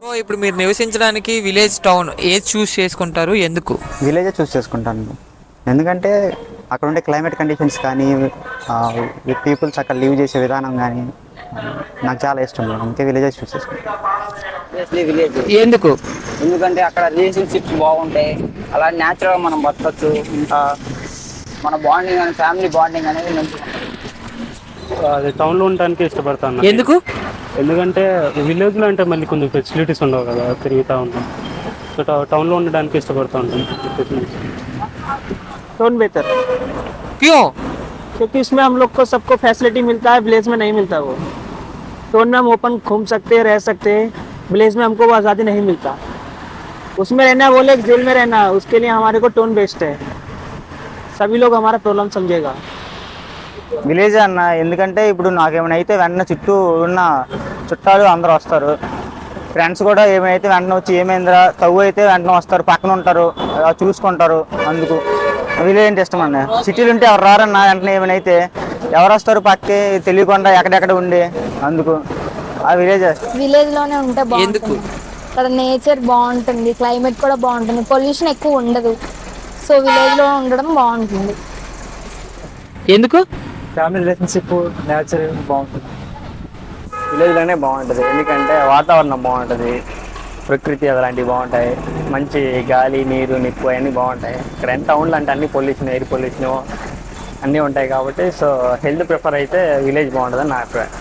So ఇప్పుడు మీరు నివసించడానికి విలేజ్, టౌన్ ఏది చూస్ చేసుకుంటారు? ఎందుకు? విలేజే చూస్ చేసుకుంటాను. ఎందుకంటే అక్కడ ఉండే క్లైమేట్ కండిషన్స్ కానీ, పీపుల్స్ అక్కడ లీవ్ చేసే విధానం కానీ నాకు చాలా ఇష్టం. అందుకే విలేజే చూస్ చేసుకుంటాను. విలేజ్. ఎందుకు? ఎందుకంటే అక్కడ రిలేషన్షిప్స్ బాగుంటాయి, అలా న్యాచురల్గా మనం బతకచ్చు. ఇంకా మన బాండింగ్ అని, ఫ్యామిలీ బాండింగ్ అనేది మంచిగా ఉంటుంది. అది టౌన్లో ఉండడానికి ఇష్టపడతాను. ఎందుకు? ఎందుకంటే విలేజ్లో అంటే మళ్ళీ కొంచెం ఫెసిలిటీస్ ఉండవు కదా, తిరుగుతూ ఉంటాం. సో టౌన్లో ఉండడానికి ఇష్టపడుతూ ఉంటాం. टोन बेहतर क्यों? क्योंकि इसमें हम लोग को सबको फैसिलिटी मिलता है, विलेज में नहीं मिलता वो। टोन में हम ओपन घूम सकते हैं, रह सकते हैं, विलेज में हमको वो आज़ादी नहीं मिलता। उसमें रहना बोले जेल में रहना, उसके लिए हमारे को टोन बेस्ट है। सभी लोग हमारा प्रॉब्लम समझेगा। విలేజ్ అన్న, ఎందుకంటే ఇప్పుడు నాకేమైనా అయితే వెంటనే చుట్టూ ఉన్న చుట్టాలు అందరూ వస్తారు. ఫ్రెండ్స్ కూడా ఏమైతే వెంటనే వచ్చి ఏమైందిరా తవ్వు అయితే వెంటనే వస్తారు, పక్కన ఉంటారు, చూసుకుంటారు. అందుకు విలేజ్ అంటే ఇష్టం అన్న. సిటీలు ఉంటే ఎవరు రారన్న, వెంటనే ఏమైనా అయితే ఎవరు వస్తారు పక్కకి తెలియకుండా ఎక్కడెక్కడ ఉండి. అందుకు ఆ విలేజ్ లోనే ఉంటే ఎందుకు? బాగుంటుంది. అక్కడ నేచర్ బాగుంటుంది, క్లైమేట్ కూడా బాగుంటుంది, పొల్యూషన్ ఎక్కువ ఉండదు. సో విలేజ్ లో ఉండడం బాగుంటుంది. ఎందుకు? ఫ్యామిలీ రిలేషన్షిప్, నేచర్ బాగుంటుంది. విలేజ్లోనే బాగుంటుంది. ఎందుకంటే వాతావరణం బాగుంటుంది, ప్రకృతి అలాంటివి బాగుంటాయి, మంచి గాలి, నీరు, నిప్పు అవన్నీ బాగుంటాయి. ఇక్కడ ఎంత టౌన్లో అంటే అన్ని పొల్యూషన్, ఎయిర్ పొల్యూషన్ అన్నీ ఉంటాయి కాబట్టి సో హెల్త్ ప్రిఫర్ అయితే విలేజ్ బాగుంటుందని నా అభిప్రాయం.